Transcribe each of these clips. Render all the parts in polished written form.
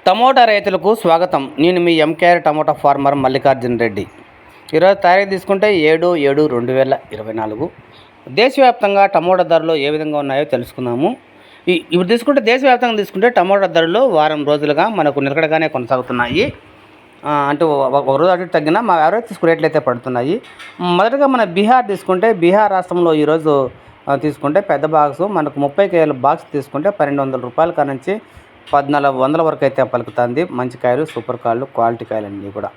Tomato రైతులకు స్వాగతం. నేను మీ MKR tomato farmer Mallikarjuna Reddy. ఈరోజు తారీఖు తీసుకుంటే 7/7/2024. దేశవ్యాప్తంగా టమోటా ధరలు ఏ విధంగా ఉన్నాయో తెలుసుకుందాము. ఇప్పుడు తీసుకుంటే దేశవ్యాప్తంగా తీసుకుంటే టమోటా ధరలు వారం రోజులుగా మనకు నిలకడగానే కొనసాగుతున్నాయి. అంటే ఒక రోజు అటు తగ్గినా మా యావరేజ్ తీసుకునే రేట్లు అయితే పడుతున్నాయి. మొదటగా మన బీహార్ తీసుకుంటే బీహార్ రాష్ట్రంలో ఈరోజు తీసుకుంటే పెద్ద బాక్స్ మనకు 30 కేజీల బాక్స్ తీసుకుంటే 1200 రూపాయల కానుంచి 1400 వరకు అయితే పలుకుతుంది. మంచి కాయలు, సూపర్ కాయలు, క్వాలిటీ కాయలు అన్నీ కూడా.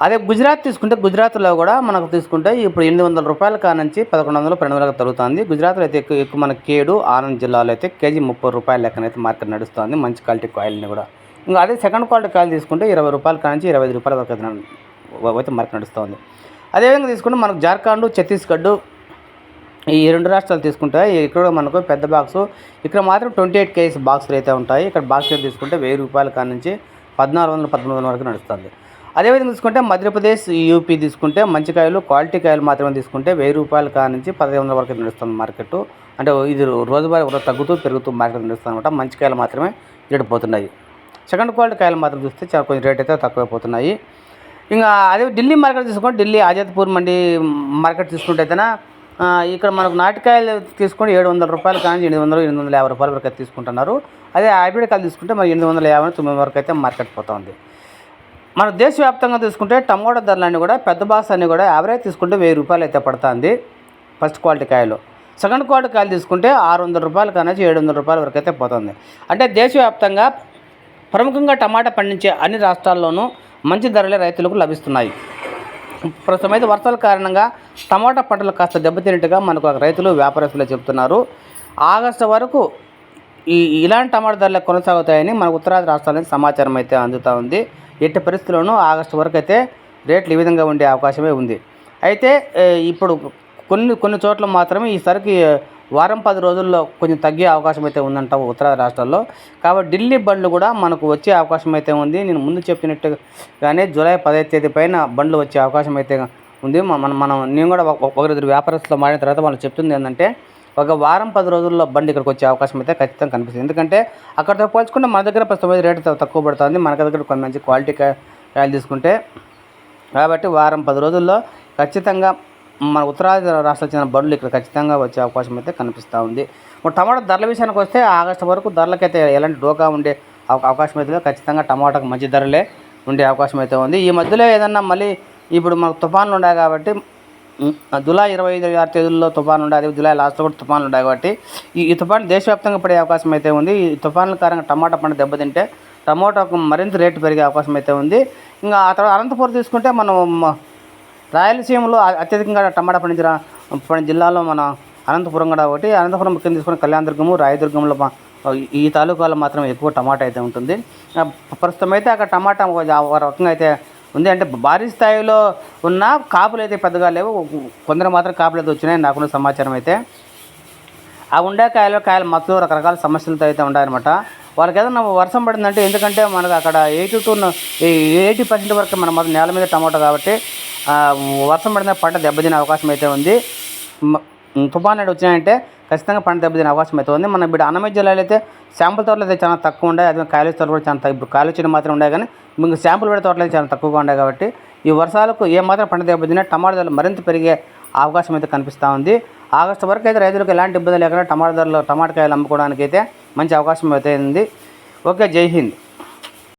అదే గుజరాత్ తీసుకుంటే గుజరాత్లో కూడా మనకు తీసుకుంటే ఇప్పుడు 800 రూపాయల కానుంచి 1100, 1200 తరుగుతుంది. గుజరాత్లో అయితే ఎక్కువ మన కేడు, ఆనంద్ జిల్లాలో అయితే కేజీ 30 రూపాయల లెక్కనైతే మార్కెట్ నడుస్తుంది. మంచి క్వాలిటీ కాయలని కూడా. ఇంకా అదే సెకండ్ క్వాలిటీ కాయలు తీసుకుంటే 20 రూపాయల కానుంచి 25 రూపాయల వరకు అయితే మార్కెట్ నడుస్తుంది. అదేవిధంగా తీసుకుంటే మనకు జార్ఖండ్, ఛత్తీస్గఢ్ ఈ రెండు రాష్ట్రాలు తీసుకుంటే ఇక్కడ మనకు పెద్ద బాక్సు ఇక్కడ మాత్రం 28 కేజీస్ బాక్సులు అయితే ఉంటాయి. ఇక్కడ బాక్స్ తీసుకుంటే 1000 రూపాయల కానుంచి 1400, 1300 వరకు నడుస్తుంది. అదేవిధంగా తీసుకుంటే మధ్యప్రదేశ్, యూపీ తీసుకుంటే మంచి కాయలు, క్వాలిటీ కాయలు మాత్రమే తీసుకుంటే 1000 రూపాయల కానుంచి 1500 వరకు నడుస్తుంది మార్కెట్. అంటే ఇది రోజువారీ తగ్గుతూ పెరుగుతూ మార్కెట్ నడుస్తుంది అనమాట. మంచి కాయలు మాత్రమే రేటు పోతున్నాయి. సెకండ్ క్వాలిటీ కాయలు మాత్రం చూస్తే చాలా కొంచెం రేట్ అయితే తక్కువైపోతున్నాయి. ఇంకా అదే ఢిల్లీ మార్కెట్ తీసుకుంటే ఢిల్లీ ఆజాద్పూర్ మండి మార్కెట్ తీసుకుంటే అయితేనా ఇక్కడ మనకు నాటికాయలు తీసుకుంటే 700 రూపాయల కానీ 800, 850 రూపాయల వరకు అయితే తీసుకుంటున్నారు. అదే హైబ్రిడ్ కాయలు తీసుకుంటే మరి 850, 900 వరకు అయితే మార్కెట్ పోతుంది. మన దేశవ్యాప్తంగా తీసుకుంటే టమోటా ధరలన్నీ కూడా పెద్ద బాక్స్ అన్నీ కూడా యావరేజ్ తీసుకుంటే 1000 రూపాయలు అయితే పడుతుంది ఫస్ట్ క్వాలిటీ కాయలు. సెకండ్ క్వాలిటీ కాయలు తీసుకుంటే 600 రూపాయల కానీ 700 రూపాయల వరకు అయితే పోతుంది. అంటే దేశవ్యాప్తంగా ప్రముఖంగా టమాటా పండించే అన్ని రాష్ట్రాల్లోనూ మంచి ధరలే రైతులకు లభిస్తున్నాయి. ప్రస్తుతం అయితే వర్షాల కారణంగా టమాటా పంటలు కాస్త దెబ్బతిన్నట్టుగా మనకు రైతులు, వ్యాపారస్తులు చెప్తున్నారు. ఆగస్టు వరకు ఇలాంటి టమాటా ధరలు కొనసాగుతాయని మన ఉత్తరాది రాష్ట్రాల నుంచి సమాచారం అయితే అందుతూ ఉంది. ఎట్టి పరిస్థితుల్లోనూ ఆగస్టు వరకు అయితే రేట్లు ఈ విధంగా ఉండే అవకాశమే ఉంది. అయితే ఇప్పుడు కొన్ని చోట్ల మాత్రమే ఈసారికి వారం 10 రోజుల్లో కొంచెం తగ్గే అవకాశం అయితే ఉందంట ఉత్తరాది రాష్ట్రాల్లో. కాబట్టి ఢిల్లీ బండ్లు కూడా మనకు వచ్చే అవకాశం అయితే ఉంది. నేను ముందు చెప్పినట్టుగానే జూలై 15వ తేదీ పైన బండ్లు వచ్చే అవకాశం అయితే ఉంది. నేను కూడా ఒకరిద్దరు వ్యాపారస్తులు మారిన తర్వాత వాళ్ళు చెప్తుంది ఏంటంటే ఒక వారం 10 రోజుల్లో బండి ఇక్కడికి వచ్చే అవకాశం అయితే ఖచ్చితంగా కనిపిస్తుంది. ఎందుకంటే అక్కడితో పోల్చుకుంటే మన దగ్గర ప్రస్తుతం రేటు తక్కువ పడుతుంది. మన దగ్గర కొన్ని మంచి క్వాలిటీ కాయలు తీసుకుంటే. కాబట్టి వారం 10 రోజుల్లో ఖచ్చితంగా మన ఉత్తరాది రాష్ట్రాలకు చెందిన బండ్లు ఇక్కడ ఖచ్చితంగా వచ్చే అవకాశం అయితే కనిపిస్తూ ఉంది. టమాటా ధరల విషయానికి వస్తే ఆగస్టు వరకు ధరలకైతే ఎలాంటి డోకా ఉండే అవకాశం అయితే ఖచ్చితంగా టమాటాకు మంచి ధరలే ఉండే అవకాశం అయితే ఉంది. ఈ మధ్యలో ఏదన్నా మళ్ళీ ఇప్పుడు మనకు తుఫాన్లు ఉన్నాయి కాబట్టి జూలై 25-26 తేదీల్లో తుఫాన్లు ఉన్నాయి. అదే జూలై లాస్ట్లో కూడా తుఫాన్లు ఉన్నాయి కాబట్టి ఈ తుఫాన్లు దేశవ్యాప్తంగా పడే అవకాశం అయితే ఉంది. ఈ తుఫాన్ల కారణంగా టమాటా పంట దెబ్బతింటే టమోటాకు మరింత రేటు పెరిగే అవకాశం అయితే ఉంది. ఇంకా ఆ తర్వాత అనంతపురం తీసుకుంటే మనం రాయలసీమలో అత్యధికంగా టమాటా పండించిన జిల్లాలో మన అనంతపురం కూడా ఒకటి. అనంతపురం ముఖ్యం తీసుకుని కళ్యాణదుర్గము, రాయదుర్గంలో ఈ తాలూకాలో మాత్రం ఎక్కువ టమాటా అయితే ఉంటుంది. ప్రస్తుతం అయితే అక్కడ టమాటా ఒక రకంగా అయితే ఉంది. అంటే భారీ స్థాయిలో ఉన్న కాపులు అయితే పెద్దగా లేవు. కొందరు మాత్రం కాపులు అయితే వచ్చినాయి నాకున్న సమాచారం అయితే. ఆ ఉండే కాయలు మత్తులు రకరకాల సమస్యలతో అయితే ఉన్నాయన్నమాట. వాళ్ళకి ఏదైనా వర్షం పడిందంటే, ఎందుకంటే మనకు అక్కడ 80% వరకు మన మొత్తం నేల మీద టమాటా కాబట్టి వర్షం పడిన పంట దెబ్బతినే అవకాశం అయితే ఉంది. తుఫాన్ అనేది వచ్చినాయంటే ఖచ్చితంగా పంట దెబ్బతినే అవకాశం అయితే ఉంది. మన ఇప్పుడు అన్నమయ్య జిల్లాలో అయితే శాంపుల్ తోటలు అయితే చాలా తక్కువ ఉన్నాయి. అదే కాలేజ్ తోటలు కూడా చాలా ఇప్పుడు కాలేజ్ చెట్టు మాత్రం ఉన్నాయి, కానీ మీకు శాంపుల్ పెడే తోటలు అయితే చాలా తక్కువగా ఉన్నాయి. కాబట్టి ఈ వర్షాలకు ఏమాత్రం పంట దెబ్బతిన్నా టమాటా ధరలు మరింత పెరిగే అవకాశం అయితే కనిపిస్తూ ఉంది. ఆగస్టు వరకు అయితే రైతులకు ఎలాంటి ఇబ్బంది లేకుండా టమాటా కాయలు అమ్ముకోవడానికి అయితే మంచి అవకాశం అయితే ఉంది. ఓకే, జై హింద్.